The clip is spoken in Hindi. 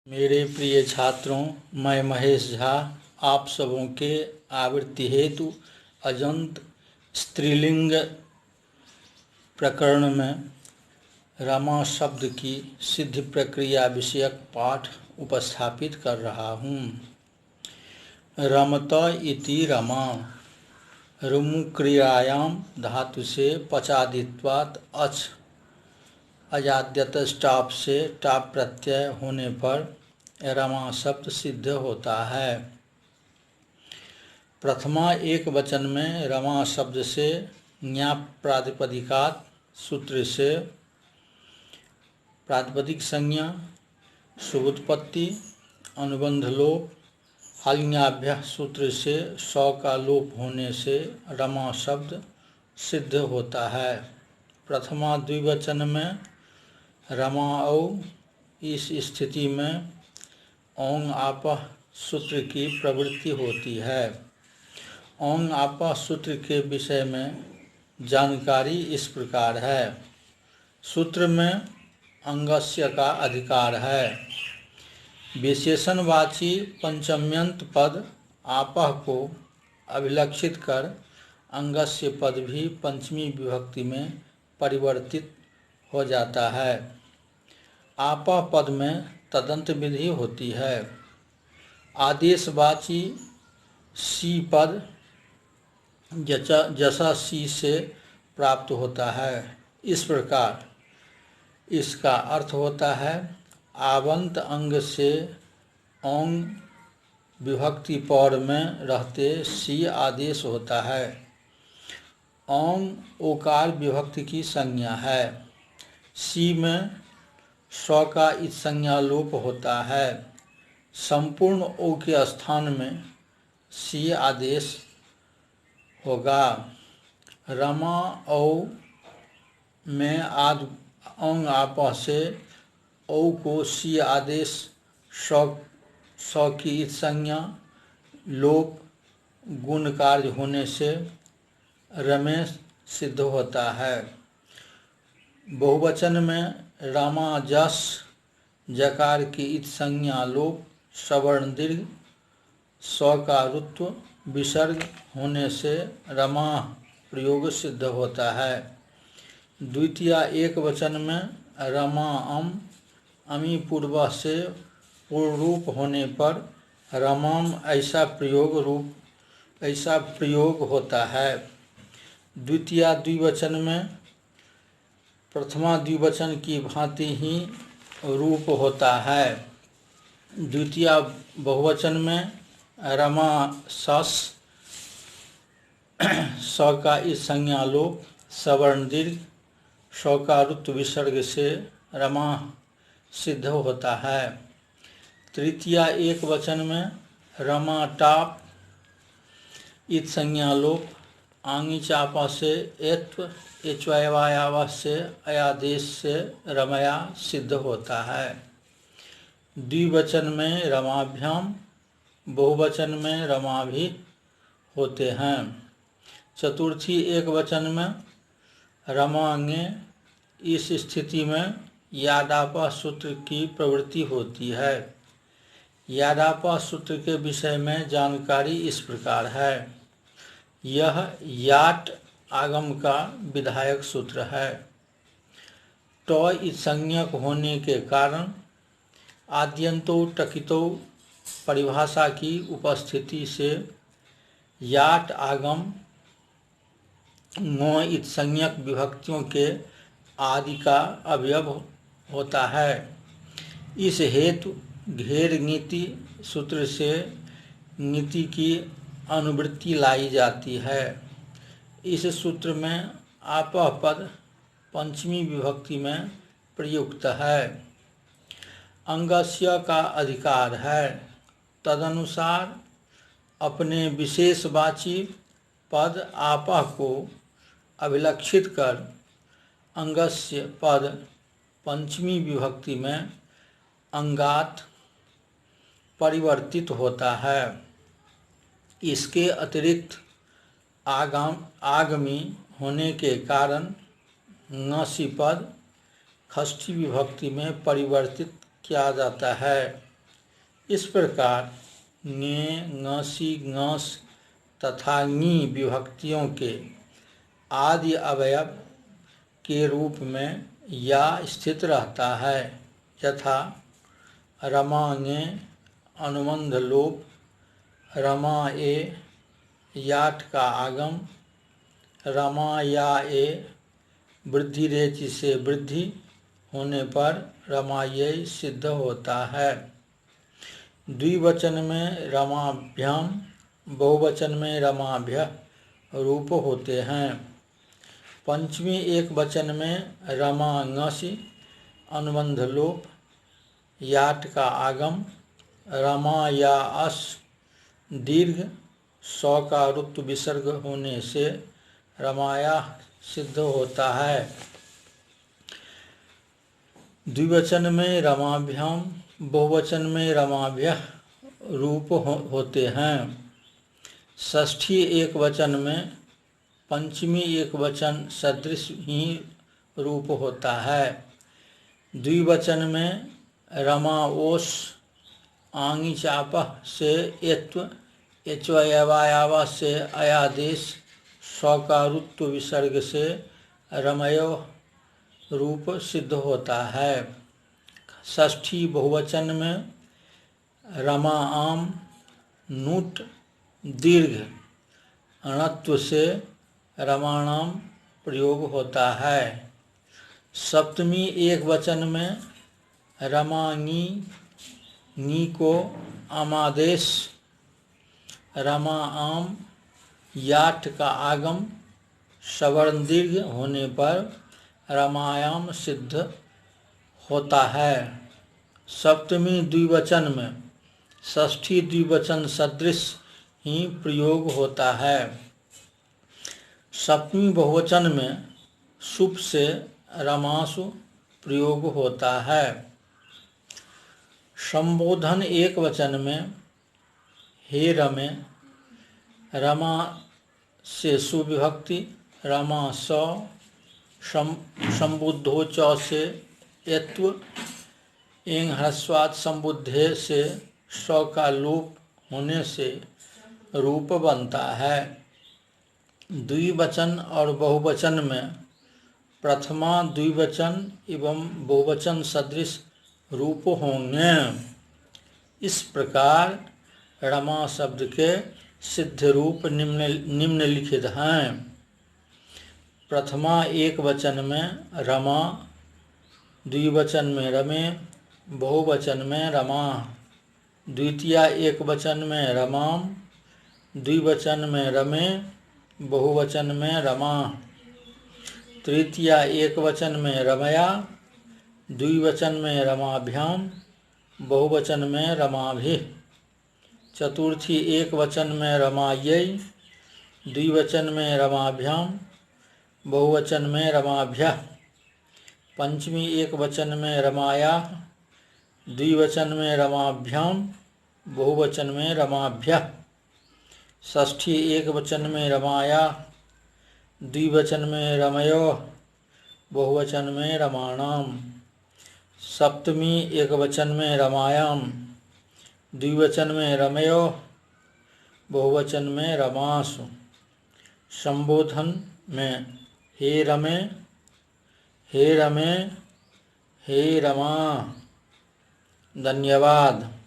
मेरे प्रिय छात्रों, मैं महेश झा आप सबों के आवृत्ति हेतु अजंत स्त्रीलिंग प्रकरण में रमा शब्द की सिद्धि प्रक्रिया विषयक पाठ उपस्थापित कर रहा हूँ। रमत इति रमा रुमुक्रियायां धातु से पचादित्वात् अच अजाद्यत स्टाप से टाप प्रत्यय होने पर रमा शब्द सिद्ध होता है। प्रथमा एक वचन में रमा शब्द से ज्ञाप प्रातिपदिकात् सूत्र से प्रातिपदिक संज्ञा शुभोत्पत्ति अनुबंध लोप हल्ङ्याभ्यः सूत्र से सौ का लोप होने से रमा शब्द सिद्ध होता है। प्रथमा द्विवचन में रमाओ इस स्थिति में ओंग आपः सूत्र की प्रवृत्ति होती है। ओंग आपः सूत्र के विषय में जानकारी इस प्रकार है। सूत्र में अंगस्य का अधिकार है। विशेषणवाची पंचम्यंत पद आपः को अभिलक्षित कर अंगस्य पद भी पंचमी विभक्ति में परिवर्तित हो जाता है। आपः पद में तदंत विधि होती है। आदेशवाची सी पद जसा सी से प्राप्त होता है। इस प्रकार इसका अर्थ होता है आवंत अंग से ओंग विभक्ति पौर में रहते सी आदेश होता है। ओंग ओकार विभक्ति की संज्ञा है। सी में स्व का इस संज्ञा लोप होता है। संपूर्ण ओ के स्थान में सी आदेश होगा। रमा औ में आद ओंग आपः से औ को सी आदेश स्व की इस संज्ञा लोप गुण कार्य होने से रमे सिद्ध होता है। बहुवचन में रमा जस जकार की इत संज्ञा लोप सवर्ण दीर्घ स्व का रुत्व विसर्ग होने से रमा प्रयोग सिद्ध होता है। द्वितीय एक वचन में रमा अमी पूर्व से पूर्ण रूप होने पर रमाम ऐसा प्रयोग होता है। द्वितीय द्विवचन में प्रथमा द्विवचन की भांति ही रूप होता है। द्वितीय बहुवचन में रमा सस स का इस संज्ञा लोप सवर्ण दीर्घ स्व का रुत्व विसर्ग से रमा सिद्ध होता है। तृतीय एक वचन में रमा टाप इत संज्ञा लोप आंगी चापा से एत्व एचवायावा से अयादेश से रमया सिद्ध होता है। द्विवचन में रमाभ्याम बहुवचन में रमाभि होते हैं। चतुर्थी एक वचन में रमांगे इस स्थिति में यादापा सूत्र की प्रवृत्ति होती है। यादापा सूत्र के विषय में जानकारी इस प्रकार है। यह याट आगम का विधायक सूत्र है। ट इस संज्ञक होने के कारण आद्यंतो टकितो परिभाषा की उपस्थिति से याट आगम ङ इत संज्ञक विभक्तियों के आदि का अवयव होता है। इस हेतु घेर नीति सूत्र से नीति की अनुवृत्ति लाई जाती है। इस सूत्र में आपः पद पंचमी विभक्ति में प्रयुक्त है। अंगस्य का अधिकार है। तदनुसार अपने विशेषवाची पद आपः को अभिलक्षित कर अंगस्य पद पंचमी विभक्ति में अंगात परिवर्तित होता है। इसके अतिरिक्त आगमी होने के कारण ङसी पद षष्ठी विभक्ति में परिवर्तित किया जाता है। इस प्रकार ङे, ङसी, ङस तथा ङी विभक्तियों के आदि अवयव के रूप में या स्थित रहता है, यथा रमाङे अनुबंध लोप, रमाए याट का आगम, रमायाए वृद्धि रेचि से वृद्धि होने पर रमायै सिद्ध होता है। द्विवचन में रमाभ्याम, बहुवचन में रमाभ्यः रूप होते हैं। पंचमी एक वचन में रमाङसि अनुबंध लोप, याट का आगम, रमायाअस दीर्घ, सौ का रुत्व विसर्ग होने से रमाया सिद्ध होता है। द्विवचन में रमाभ्याम, बहुवचन में रमाभ्यः रूप होते हैं। षष्ठी एक वचन में पंचमी एक वचन सदृश ही रूप होता है। द्विवचन में रमाओस आंगी चापः से एत्व, एच्वयवायावा से अयादेश, स्वकारुत्व विसर्ग से रमयो रूप सिद्ध होता है। षष्ठी बहुवचन में रमाआम नूट दीर्घ अणत्व से रमाणाम प्रयोग होता है। सप्तमी एक वचन में रमाङी, नी को आमादेश, रमाआम याट का आगम, सवर्ण दीर्घ होने पर रमायाम सिद्ध होता है। सप्तमी द्विवचन में षष्ठी द्विवचन सदृश ही प्रयोग होता है। सप्तमी बहुवचन में सुप से रमासु प्रयोग होता है। संबोधन एक वचन में हे रमे, रमा से सुविभक्ति, रमा स, संबुद्धो च से एत्व, एंग ह्रस्वात् संबुद्धे से स का लोप होने से रूप बनता है। द्विवचन और बहुवचन में प्रथमा द्विवचन एवं बहुवचन सदृश रूप होंगे। इस प्रकार रमा शब्द के सिद्ध रूप निम्नलिखित हैं। प्रथमा एक वचन में रमा, द्विवचन में रमे, बहुवचन में रमा। द्वितीया एक वचन में रमाम, द्विवचन में रमे, बहुवचन में रमा। तृतीया एक वचन में रमया, द्विवचन में रमाभ्याम, बहुवचन में रमाभिः। चतुर्थी एक वचन में रमायै, द्विवचन में रमाभ्याम, बहुवचन में रमाभ्यः। पंचमी एक वचन में रमाया, द्विवचन में रमाभ्याम, बहुवचन में रमाभ्यः। षष्ठी एक वचन में रमाया, द्विवचन में रमयोः, बहुवचन में रमाणाम। सप्तमी एक वचन में रमायाम, द्विवचन में रमयोः, बहुवचन में रमासु। संबोधन में हे रमे, हे रमे, हे रमा। धन्यवाद।